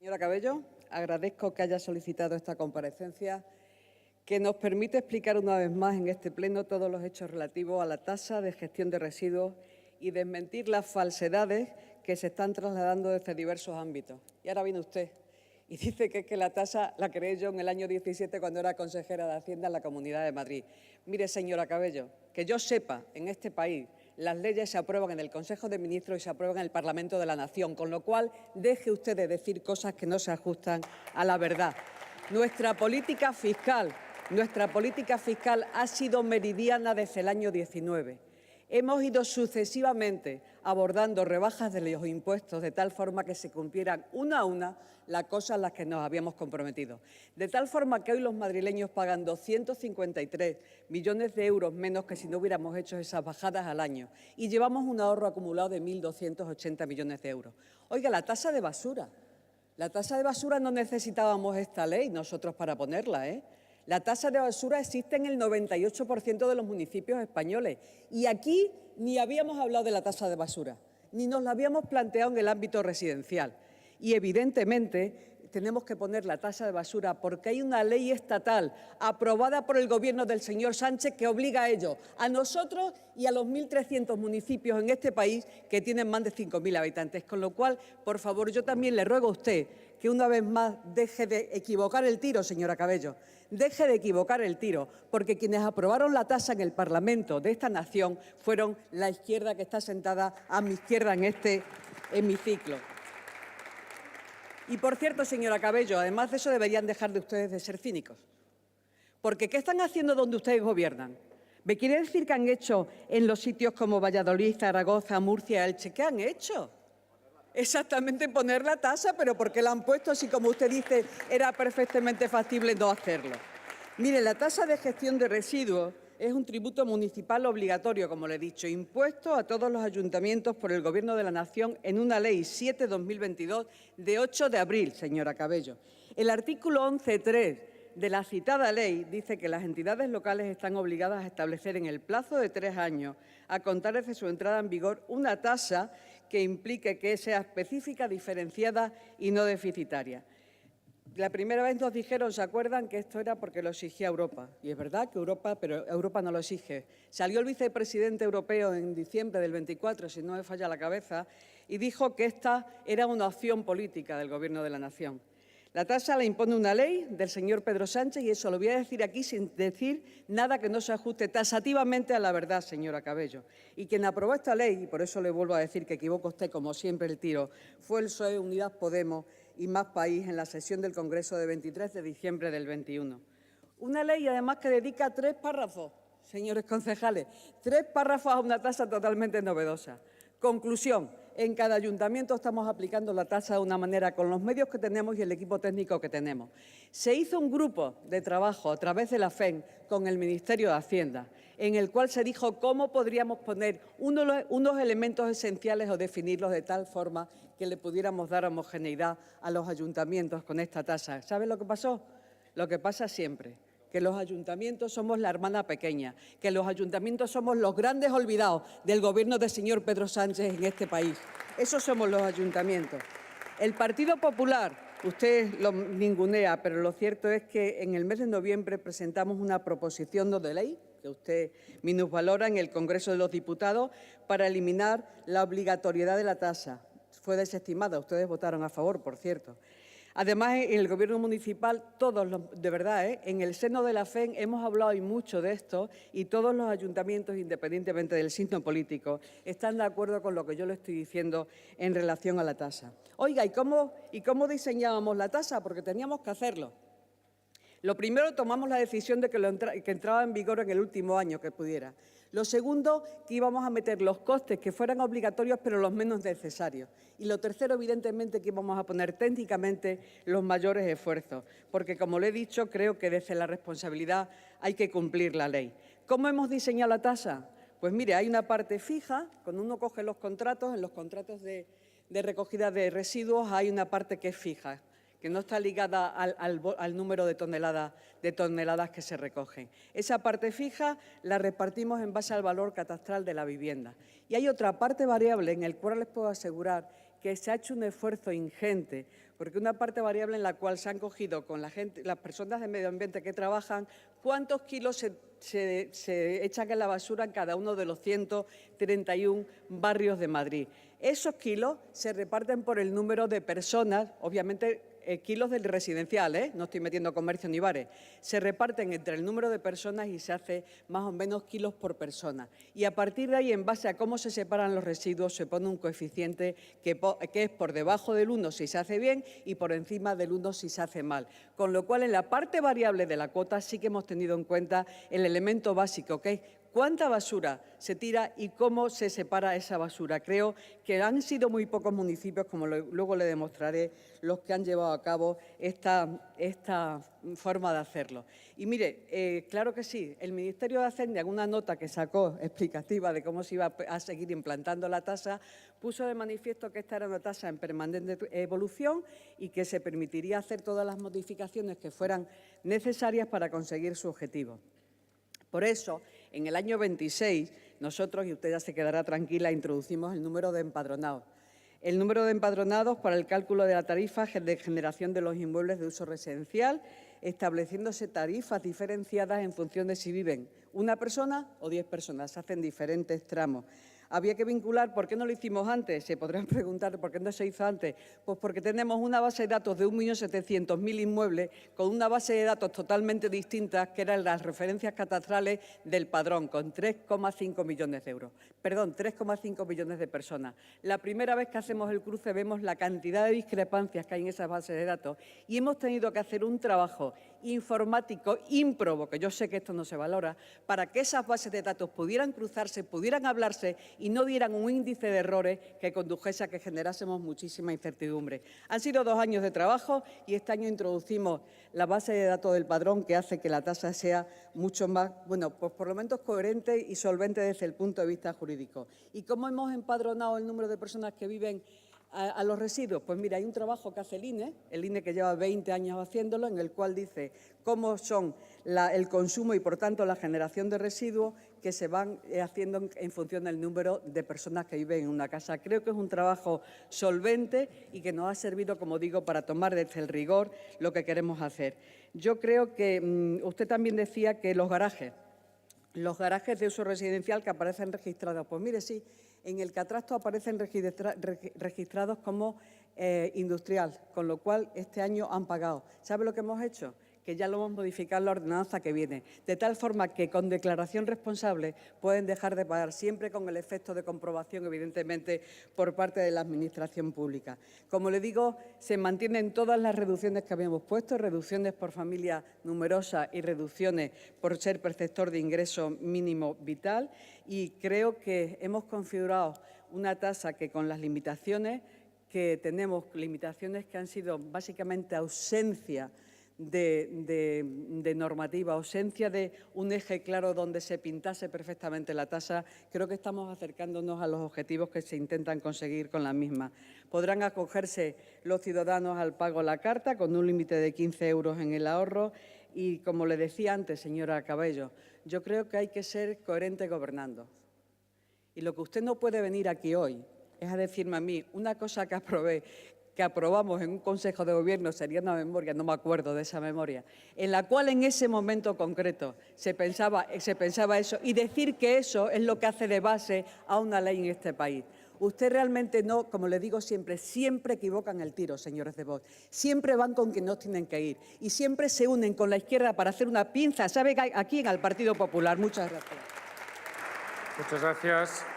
Señora Cabello, agradezco que haya solicitado esta comparecencia que nos permite explicar una vez más en este pleno todos los hechos relativos a la tasa de gestión de residuos y desmentir las falsedades que se están trasladando desde diversos ámbitos. Y ahora viene usted y dice que es que la tasa la creé yo en el año 17 cuando era consejera de Hacienda en la Comunidad de Madrid. Mire, señora Cabello, que yo sepa, en este país las leyes se aprueban en el Consejo de Ministros y se aprueban en el Parlamento de la Nación, con lo cual deje usted de decir cosas que no se ajustan a la verdad. Nuestra política fiscal ha sido meridiana desde el año 19. Hemos ido sucesivamente abordando rebajas de los impuestos de tal forma que se cumplieran una a una las cosas a las que nos habíamos comprometido. De tal forma que hoy los madrileños pagan 253 millones de euros menos que si no hubiéramos hecho esas bajadas al año. Y llevamos un ahorro acumulado de 1.280 millones de euros. Oiga, la tasa de basura. La tasa de basura no necesitábamos esta ley nosotros para ponerla, ¿eh? La tasa de basura existe en el 98% de los municipios españoles y aquí ni habíamos hablado de la tasa de basura, ni nos la habíamos planteado en el ámbito residencial. Y evidentemente tenemos que poner la tasa de basura porque hay una ley estatal aprobada por el Gobierno del señor Sánchez que obliga a ello, a nosotros y a los 1.300 municipios en este país que tienen más de 5.000 habitantes. Con lo cual, por favor, yo también le ruego a usted que una vez más deje de equivocar el tiro, señora Cabello. Deje de equivocar el tiro, porque quienes aprobaron la tasa en el Parlamento de esta nación fueron la izquierda que está sentada a mi izquierda en este hemiciclo. Y, por cierto, señora Cabello, además de eso deberían dejar de ustedes de ser cínicos. Porque ¿qué están haciendo donde ustedes gobiernan? ¿Me quiere decir que han hecho en los sitios como Valladolid, Zaragoza, Murcia, Elche? ¿Qué han hecho? Exactamente poner la tasa, pero ¿por qué la han puesto si, como usted dice, era perfectamente factible no hacerlo? Mire, la tasa de gestión de residuos es un tributo municipal obligatorio, como le he dicho, impuesto a todos los ayuntamientos por el Gobierno de la Nación en una Ley 7/2022 de 8 de abril, señora Cabello. El artículo 11.3 de la citada ley dice que las entidades locales están obligadas a establecer en el plazo de 3 años, a contar desde su entrada en vigor, una tasa que implique que sea específica, diferenciada y no deficitaria. La primera vez nos dijeron, ¿se acuerdan?, que esto era porque lo exigía Europa. Y es verdad que pero Europa no lo exige. Salió el vicepresidente europeo en diciembre del 24, si no me falla la cabeza, y dijo que esta era una opción política del Gobierno de la Nación. La tasa la impone una ley del señor Pedro Sánchez y eso lo voy a decir aquí sin decir nada que no se ajuste taxativamente a la verdad, señora Cabello. Y quien aprobó esta ley, y por eso le vuelvo a decir que equivoca usted como siempre el tiro, fue el PSOE, Unidas Podemos y Más País en la sesión del Congreso de 23 de diciembre del 21. Una ley, además, que dedica 3 párrafos, señores concejales, 3 párrafos a una tasa totalmente novedosa. Conclusión. En cada ayuntamiento estamos aplicando la tasa de una manera con los medios que tenemos y el equipo técnico que tenemos. Se hizo un grupo de trabajo a través de la FEN con el Ministerio de Hacienda, en el cual se dijo cómo podríamos poner unos elementos esenciales o definirlos de tal forma que le pudiéramos dar homogeneidad a los ayuntamientos con esta tasa. ¿Sabe lo que pasó? Lo que pasa siempre, que los ayuntamientos somos la hermana pequeña, que los ayuntamientos somos los grandes olvidados del Gobierno del señor Pedro Sánchez en este país. Esos somos los ayuntamientos. El Partido Popular, usted lo ningunea, pero lo cierto es que en el mes de noviembre presentamos una proposición no de ley, que usted minusvalora, en el Congreso de los Diputados, para eliminar la obligatoriedad de la tasa. Fue desestimada, ustedes votaron a favor, por cierto. Además, en el Gobierno municipal, de verdad, en el seno de la FEN hemos hablado hoy mucho de esto y todos los ayuntamientos, independientemente del signo político, están de acuerdo con lo que yo le estoy diciendo en relación a la tasa. Oiga, ¿y cómo diseñábamos la tasa? Porque teníamos que hacerlo. Lo primero, tomamos la decisión de que entraba en vigor en el último año que pudiera. Lo segundo, que íbamos a meter los costes que fueran obligatorios, pero los menos necesarios. Y lo tercero, evidentemente, que íbamos a poner técnicamente los mayores esfuerzos, porque, como le he dicho, creo que desde la responsabilidad hay que cumplir la ley. ¿Cómo hemos diseñado la tasa? Pues mire, hay una parte fija, cuando uno coge los contratos, en los contratos de recogida de residuos hay una parte que es fija, que no está ligada al número de toneladas que se recogen. Esa parte fija la repartimos en base al valor catastral de la vivienda. Y hay otra parte variable en la cual les puedo asegurar que se ha hecho un esfuerzo ingente, porque una parte variable en la cual se han cogido con la gente, las personas de medio ambiente que trabajan, cuántos kilos se echan en la basura en cada uno de los 131 barrios de Madrid. Esos kilos se reparten por el número de personas, obviamente kilos del residencial, no estoy metiendo comercio ni bares, se reparten entre el número de personas y se hace más o menos kilos por persona. Y a partir de ahí, en base a cómo se separan los residuos, se pone un coeficiente que es por debajo del 1 si se hace bien y por encima del 1 si se hace mal. Con lo cual, en la parte variable de la cuota sí que hemos tenido en cuenta el elemento básico, que es cuánta basura se tira y cómo se separa esa basura. Creo que han sido muy pocos municipios, como luego le demostraré, los que han llevado a cabo esta forma de hacerlo. Y mire, claro que sí, el Ministerio de Hacienda, en una nota que sacó explicativa de cómo se iba a seguir implantando la tasa, puso de manifiesto que esta era una tasa en permanente evolución y que se permitiría hacer todas las modificaciones que fueran necesarias para conseguir su objetivo. Por eso, en el año 26, nosotros, y usted ya se quedará tranquila, introducimos el número de empadronados. El número de empadronados para el cálculo de la tarifa de generación de los inmuebles de uso residencial, estableciéndose tarifas diferenciadas en función de si viven una persona o 10 personas. Se hacen diferentes tramos. Había que vincular, ¿por qué no lo hicimos antes? Se podrán preguntar, ¿por qué no se hizo antes? Pues porque tenemos una base de datos de 1.700.000 inmuebles con una base de datos totalmente distinta, que eran las referencias catastrales del padrón, con 3,5 millones de euros. Perdón, 3,5 millones de personas. La primera vez que hacemos el cruce vemos la cantidad de discrepancias que hay en esas bases de datos y hemos tenido que hacer un trabajo informático ímprobo, que yo sé que esto no se valora, para que esas bases de datos pudieran cruzarse, pudieran hablarse y no dieran un índice de errores que condujese a que generásemos muchísima incertidumbre. Han sido 2 años de trabajo y este año introducimos la base de datos del padrón que hace que la tasa sea mucho más, bueno, pues por lo menos coherente y solvente desde el punto de vista jurídico. ¿Y cómo hemos empadronado el número de personas que viven a los residuos? Pues mira, hay un trabajo que hace el INE que lleva 20 años haciéndolo, en el cual dice cómo son el consumo y, por tanto, la generación de residuos que se van haciendo en función del número de personas que viven en una casa. Creo que es un trabajo solvente y que nos ha servido, como digo, para tomar desde el rigor lo que queremos hacer. Yo creo que usted también decía que los garajes de uso residencial que aparecen registrados, pues mire, sí, en el catastro aparecen registrados como industrial, con lo cual este año han pagado. ¿Sabe lo que hemos hecho? Que ya lo hemos modificado en la ordenanza que viene, de tal forma que con declaración responsable pueden dejar de pagar, siempre con el efecto de comprobación, evidentemente, por parte de la Administración pública. Como le digo, se mantienen todas las reducciones que habíamos puesto, reducciones por familia numerosa y reducciones por ser perceptor de ingreso mínimo vital, y creo que hemos configurado una tasa que, con las limitaciones que tenemos, limitaciones que han sido básicamente ausencia de normativa, ausencia de un eje claro donde se pintase perfectamente la tasa, creo que estamos acercándonos a los objetivos que se intentan conseguir con la misma. Podrán acogerse los ciudadanos al pago a la carta con un límite de 15 euros en el ahorro y, como le decía antes, señora Cabello, yo creo que hay que ser coherente gobernando. Y lo que usted no puede venir aquí hoy es a decirme a mí una cosa que aprobamos en un Consejo de Gobierno, sería una memoria, no me acuerdo de esa memoria, en la cual en ese momento concreto se pensaba eso, y decir que eso es lo que hace de base a una ley en este país. Usted realmente no, como le digo siempre equivocan el tiro, señores de Vox. Siempre van con quien no tienen que ir y siempre se unen con la izquierda para hacer una pinza, ¿sabe? Aquí en el Partido Popular. Muchas gracias. Muchas gracias.